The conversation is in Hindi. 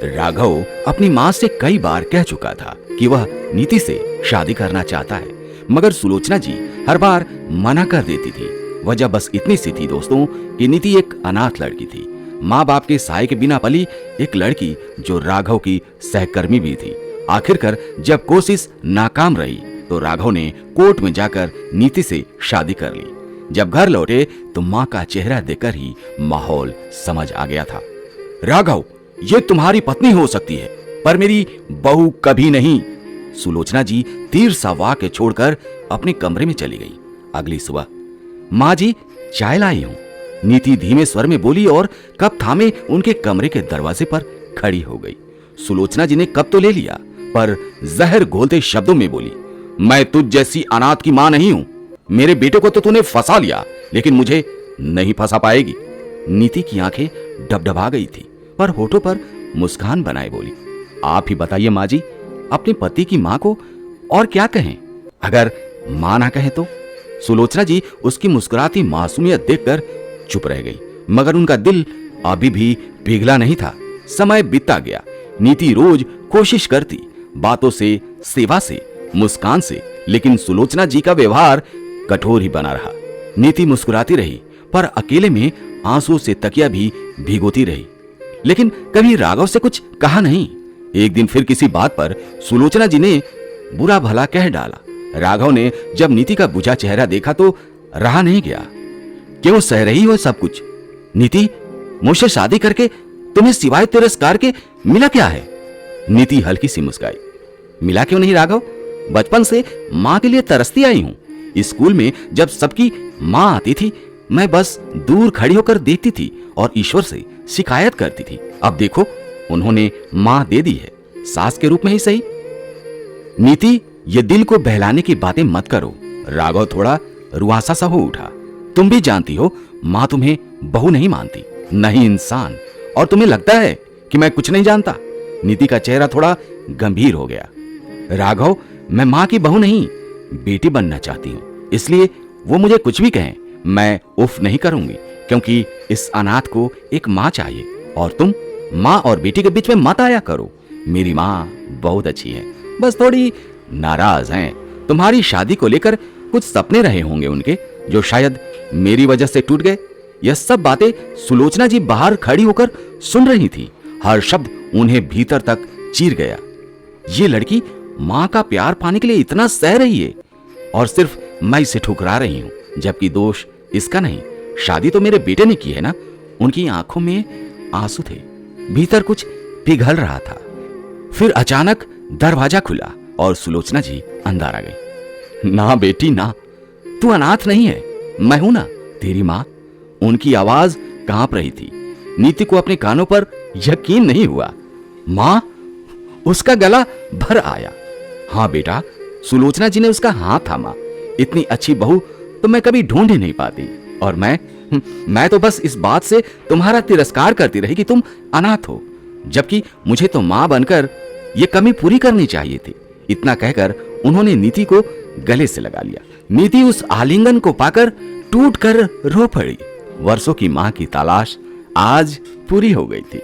राघव अपनी माँ से कई बार कह चुका था कि वह नीति से शादी करना चाहता है, मगर सुलोचना जी हर बार मना कर देती थी। वजह बस इतनी सी थी दोस्तों कि नीति एक अनाथ लड़की थी, माँ बाप के सहाय के बिना पली एक लड़की जो राघव की सहकर्मी भी थी। आखिरकार जब कोशिश नाकाम रही तो राघव ने कोर्ट में जाकर नीति से शादी कर ली। जब घर लौटे तो माँ का चेहरा देखकर ही माहौल समझ आ गया था। राघव, ये तुम्हारी पत्नी हो सकती है पर मेरी बहू कभी नहीं। सुलोचना जी तीर सा वाक्य छोड़कर अपने कमरे में चली गई। अगली सुबह, माँ जी चाय लाई हूं, नीति धीमे स्वर में बोली और कप थामे उनके कमरे के दरवाजे पर खड़ी हो गई। सुलोचना जी ने कप तो ले लिया पर जहर घोलते शब्दों में बोली, मैं तुझ जैसी अनाथ की मां नहीं हूं। मेरे बेटे को तो तूने फंसा लिया लेकिन मुझे नहीं फंसा पाएगी। नीति की आंखें डबडबा गई थी पर होठों पर मुस्कान बनाए बोली, आप ही बताइए माँ जी, अपने पति की मां को और क्या कहें? अगर मां ना कहे तो? सुलोचना जी उसकी मुस्कुराती मासूमियत देखकर चुप रह गई, मगर उनका दिल अभी भी पिघला नहीं था। समय बीतता गया। नीति रोज कोशिश करती, बातों से, सेवा से, मुस्कान से, लेकिन सुलोचना जी का व्यवहार कठोर ही बना रहा। नीति मुस्कुराती रही पर अकेले में आंसू से तकिया भी भिगोती रही, लेकिन कभी राघव से कुछ कहा नहीं। एक दिन फिर किसी बात पर सुलोचना जी ने बुरा भला कह डाला। राघव ने जब नीति का बुझा चेहरा देखा तो रहा नहीं गया। क्यों सह रही हो सब कुछ? नीति, मुझसे शादी करके तुम्हें सिवाय तिरस्कार के मिला क्या है? नीति हल्की सी मुस्काई। मिला क्यों नहीं राघव, बचपन से माँ के लिए तरसती आई हूँ। स्कूल में जब सबकी माँ आती थी मैं बस दूर खड़ी होकर देखती थी और ईश्वर से शिकायत करती थी। अब देखो उन्होंने माँ दे दी है, सास के रूप में ही सही। नीति, ये दिल को बहलाने की बातें मत करो। राघव थोड़ा रुआसा सा हो उठा। तुम भी जानती हो माँ तुम्हें बहू नहीं मानती, नहीं इंसान, और तुम्हें लगता है कि मैं कुछ नहीं जानता। नीति का चेहरा थोड़ा गंभीर हो गया। राघव, मैं माँ की बहू नहीं बेटी बनना चाहती हूँ, इसलिए वो मुझे कुछ भी कहें मैं उफ नहीं करूंगी, क्योंकि इस अनाथ को एक माँ चाहिए और तुम माँ और बेटी के बीच में मत आया करो। मेरी माँ बहुत अच्छी है, बस थोड़ी नाराज हैं। तुम्हारी शादी को लेकर कुछ सपने रहे होंगे उनके, जो शायद मेरी वजह से टूट गए। यह सब बातें सुलोचना जी बाहर खड़ी होकर सुन रही थी। हर शब्द उन्हें भीतर तक चीर गया। ये लड़की माँ का प्यार पाने के लिए इतना सह रही है और सिर्फ मैं इसे ठुकरा रही हूँ, जबकि दोष इसका नहीं। शादी तो मेरे बेटे ने की है ना। उनकी आंखों में आंसू थे, भीतर कुछ पिघल रहा था। फिर अचानक दरवाजा खुला और सुलोचना जी अंदर आ गई। ना बेटी ना, तू अनाथ नहीं है, मैं हूं ना तेरी माँ। उनकी आवाज कांप रही थी। नीति को अपने कानों पर यकीन नहीं हुआ। माँ? उसका गला भर आया। हाँ बेटा, सुलोचना जी ने उसका हाथ थामा। इतनी अच्छी बहू तो मैं कभी ढूंढ ही नहीं पाती, और मैं तो बस इस बात से तुम्हारा तिरस्कार करती रही कि तुम अनाथ हो, जबकि मुझे तो माँ बनकर ये कमी पूरी करनी चाहिए थी। इतना कहकर उन्होंने नीति को गले से लगा लिया। नीति उस आलिंगन को पाकर टूट कर रो पड़ी। वर्षों की माँ की तलाश आज पूरी हो गई थी।